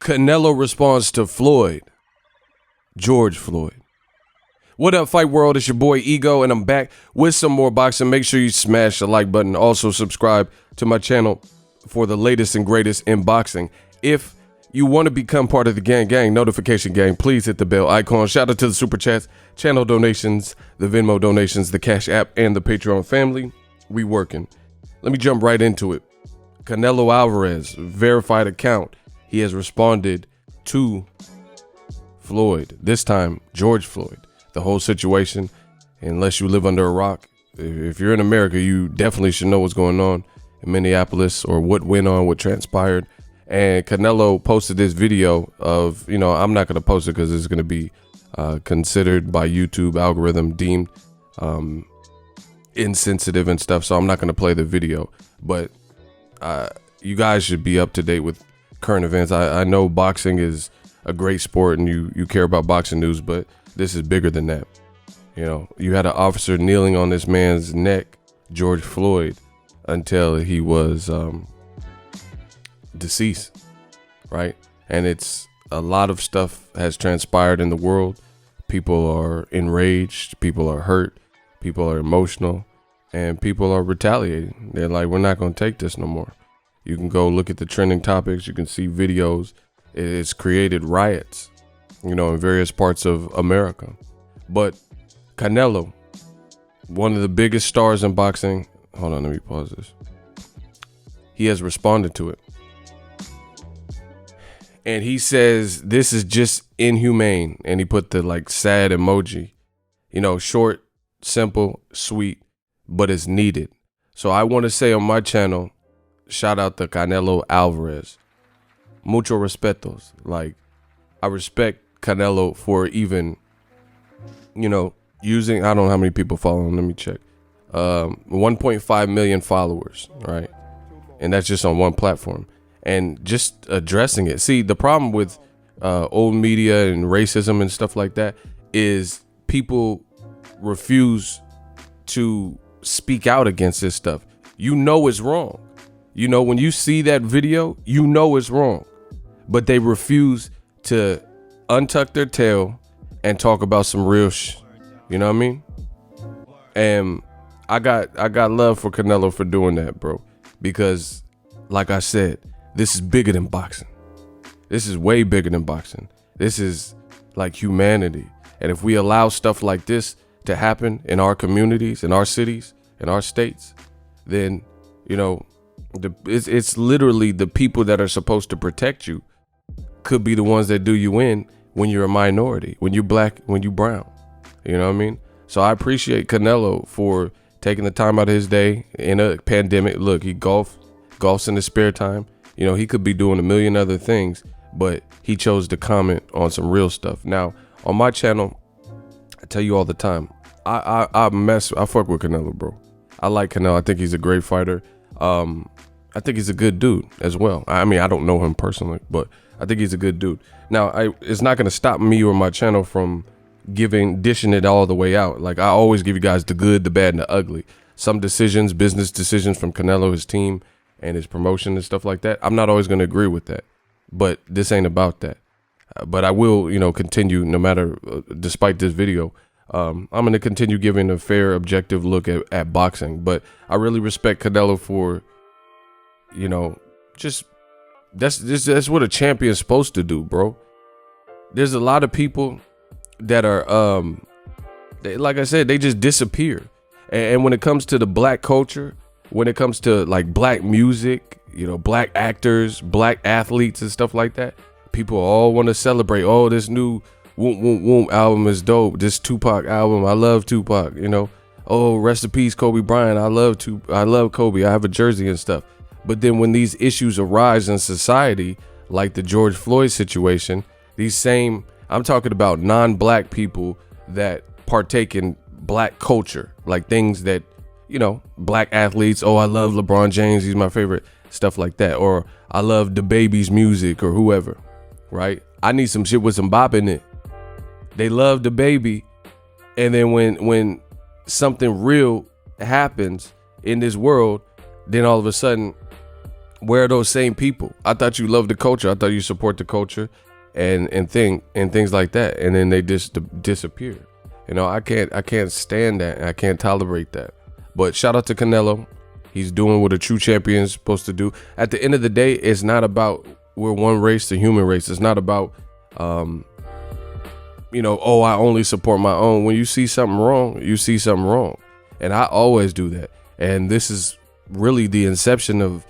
Canelo responds to Floyd. George Floyd. What up, Fight World? It's your boy Ego, and I'm back with some more boxing. Make sure you smash the like button. Also subscribe to my channel for the latest and greatest in boxing. If you want to become part of the gang notification gang, please hit the bell icon. Shout out to the super chats, channel donations, the Venmo donations, the Cash App, and the Patreon family. We working. Let me jump right into it. Canelo Alvarez, verified account. He has responded to Floyd, this time George Floyd. The whole situation, unless you live under a rock, if you're in America, you definitely should know what's going on in Minneapolis or what went on, what transpired. And Canelo posted this video of, I'm not going to post it because it's going to be considered by YouTube algorithm deemed insensitive and stuff. So I'm not going to play the video, but you guys should be up to date with current events. I know boxing is a great sport and you care about boxing news, but this is bigger than that. You had an officer kneeling on this man's neck, George Floyd, until he was deceased, right? And it's a lot of stuff has transpired in the world. People are enraged, people are hurt, people are emotional, and people are retaliating. They're like, we're not going to take this no more. You can go look at the trending topics. You can see videos. It's created riots, in various parts of America. But Canelo, one of the biggest stars in boxing, hold on, let me pause this. He has responded to it. And he says, this is just inhumane. And he put the sad emoji, short, simple, sweet, but it's needed. So I want to say on my channel, shout out to Canelo Alvarez. Mucho respetos. I respect Canelo for even, using, I don't know how many people follow him. Let me check. 1.5 million followers, right? And that's just on one platform. And just addressing it. See, the problem with old media and racism and stuff like that is people refuse to speak out against this stuff. It's wrong. When you see that video, it's wrong. But they refuse to untuck their tail and talk about some real you know what I mean? And I got love for Canelo for doing that, bro. Because, like I said, this is bigger than boxing. This is way bigger than boxing. This is like humanity. And if we allow stuff like this to happen in our communities, in our cities, in our states, then, it's literally the people that are supposed to protect you could be the ones that do you in when you're a minority, when you're black, when you're brown. You know what I mean? So I appreciate Canelo for taking the time out of his day in a pandemic. Look, he golfs in his spare time. He could be doing a million other things, but he chose to comment on some real stuff. Now, on my channel, I tell you all the time, I fuck with Canelo, bro. I like Canelo. I think he's a great fighter. I think he's a good dude as well. I mean, I don't know him personally, but I think he's a good dude. Now, it's not going to stop me or my channel from dishing it all the way out. I always give you guys the good, the bad, and the ugly. Some decisions, business decisions from Canelo, his team, and his promotion and stuff like that, I'm not always going to agree with that. But this ain't about that. But I will, continue no matter, despite this video, I'm going to continue giving a fair, objective look at boxing. But I really respect Canelo for, that's what a champion's supposed to do, bro. There's a lot of people that are, like I said, they just disappear. And when it comes to the black culture, when it comes to black music, black actors, black athletes and stuff like that, people all want to celebrate. Oh, this new Woom Woom Woom album is dope. This Tupac album, I love Tupac. Oh, rest in peace, Kobe Bryant. I love Kobe. I have a jersey and stuff. But then when these issues arise in society, like the George Floyd situation, I'm talking about non-black people that partake in black culture, like things that, black athletes. Oh, I love LeBron James. He's my favorite, stuff like that. Or I love DaBaby's music or whoever, right? I need some shit with some bop in it. They love DaBaby. And then when something real happens in this world, then all of a sudden Where are those same people? I thought you loved the culture. I thought you support the culture and things like that. And then they just disappear. You know, I can't stand that. I can't tolerate that. But shout out to Canelo. He's doing what a true champion is supposed to do. At the end of the day, it's not about we're one race, the human race. It's not about, you know, oh, I only support my own. When you see something wrong, you see something wrong. And I always do that. And this is really the inception of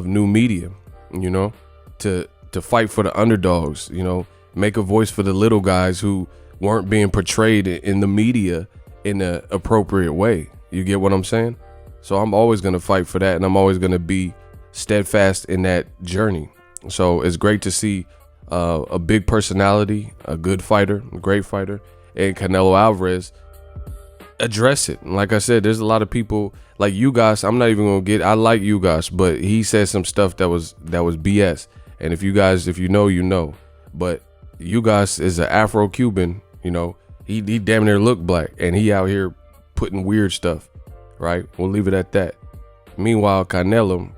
new media, you know, to fight for the underdogs, you know, make a voice for the little guys who weren't being portrayed in the media in an appropriate way. You get what I'm saying? So I'm always going to fight for that, and I'm always going to be steadfast in that journey. So it's great to see a big personality, a good fighter, a great fighter, and Canelo Alvarez address it. And like I said, there's a lot of people like you guys. I'm not even going to get, I like you guys, but he said some stuff that was BS. And if you know, you know. But you guys is an Afro-Cuban, you know, he damn near look black, and he out here putting weird stuff. Right? We'll leave it at that. Meanwhile, Canelo,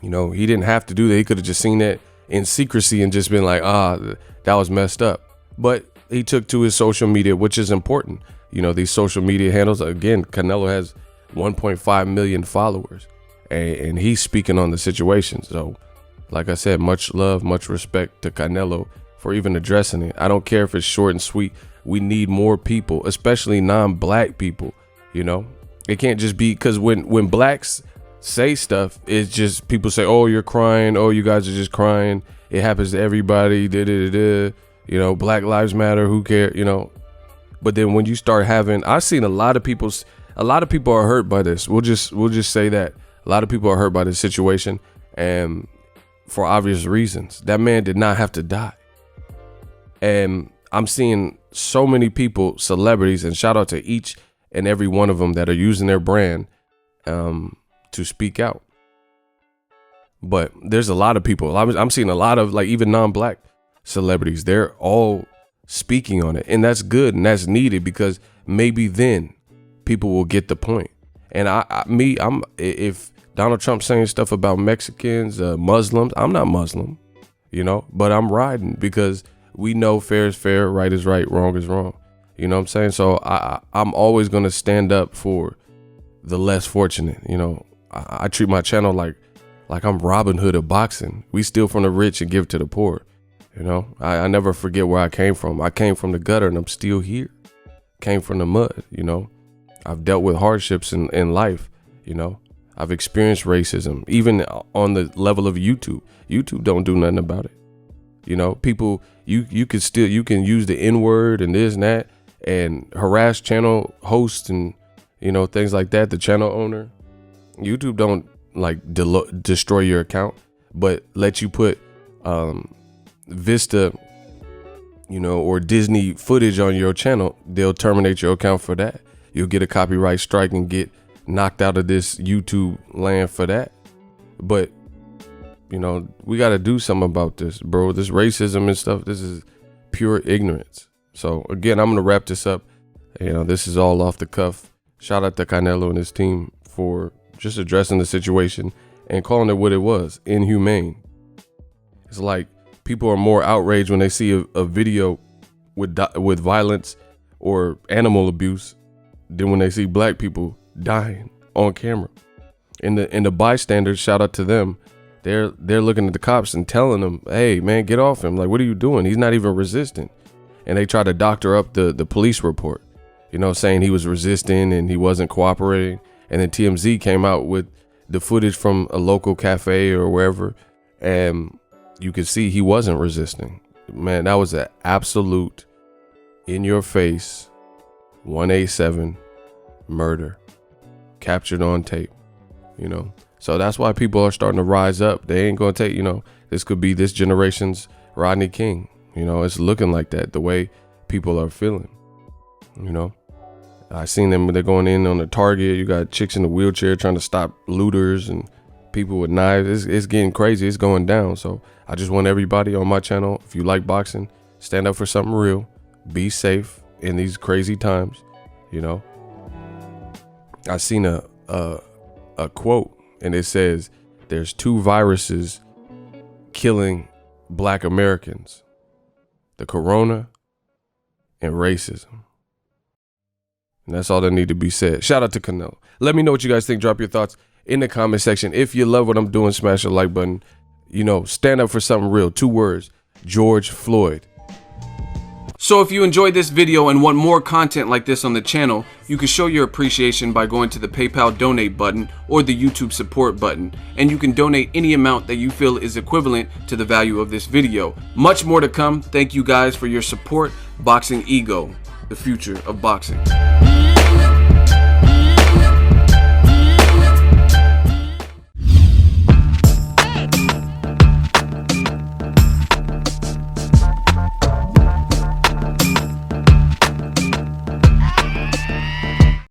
you know, he didn't have to do that. He could have just seen that in secrecy and just been like, that was messed up. But he took to his social media, which is important. You know, these social media handles, again, Canelo has 1.5 million followers, and he's speaking on the situation. So, like I said, much love, much respect to Canelo for even addressing it. I don't care if it's short and sweet. We need more people, especially non-black people, you know. It can't just be because when blacks say stuff, it's just people say, oh, you're crying. Oh, you guys are just crying. It happens to everybody. You know, Black Lives Matter. Who cares? You know. But then when you start having, I've seen a lot of people are hurt by this. We'll just say that a lot of people are hurt by this situation, and for obvious reasons. That man did not have to die. And I'm seeing so many people, celebrities, and shout out to each and every one of them that are using their brand to speak out. But there's a lot of people. I'm seeing a lot of, like, even non-black celebrities. They're all speaking on it, and that's good and that's needed, because maybe then people will get the point. And if Donald Trump's saying stuff about Mexicans, Muslims, I'm not Muslim, you know, but I'm riding because we know fair is fair, right is right, wrong is wrong. You know what I'm saying? So I'm always going to stand up for the less fortunate. You know, I treat my channel like I'm Robin Hood of boxing. We steal from the rich and give to the poor. You know, I never forget where I came from. I came from the gutter and I'm still here. Came from the mud, you know. I've dealt with hardships in life, you know. I've experienced racism, even on the level of YouTube. YouTube don't do nothing about it. You know, people, you can use the N-word and this and that and harass channel hosts and, you know, things like that, the channel owner. YouTube don't like destroy your account, but let you put Vista, you know, or Disney footage on your channel. They'll terminate your account for that. You'll get a copyright strike and get knocked out of this YouTube land for that. But, you know, we got to do something about this, bro. This racism and stuff, this is pure ignorance. So, again, I'm going to wrap this up. You know, this is all off the cuff. Shout out to Canelo and his team for just addressing the situation and calling it what it was, inhumane. It's like people are more outraged when they see a video with violence or animal abuse than when they see black people dying on camera. And the bystanders, shout out to them. They're looking at the cops and telling them, hey, man, get off him. Like, what are you doing? He's not even resisting. And they try to doctor up the police report, you know, saying he was resisting and he wasn't cooperating. And then TMZ came out with the footage from a local cafe or wherever, and you could see he wasn't resisting. Man, that was an absolute in-your-face 187 murder captured on tape, you know. So that's why people are starting to rise up. They ain't going to take, you know, this could be this generation's Rodney King. You know, it's looking like that, the way people are feeling, you know. I seen them when they're going in on the Target. You got chicks in the wheelchair trying to stop looters and people with knives. It's getting crazy. It's going down. So I just want everybody on my channel, if you like boxing, stand up for something real. Be safe in these crazy times, you know. I seen a quote, and it says, there's 2 viruses killing black Americans: the corona and racism. And that's all that need to be said. Shout out to Canelo. Let me know what you guys think. Drop your thoughts in the comment section. If you love what I'm doing, smash the like button. You know, stand up for something real. 2 words: George Floyd. So if you enjoyed this video and want more content like this on the channel, you can show your appreciation by going to the PayPal donate button or the YouTube support button, and you can donate any amount that you feel is equivalent to the value of this video. Much more to come. Thank you guys for your support. Boxingego, the future of boxing.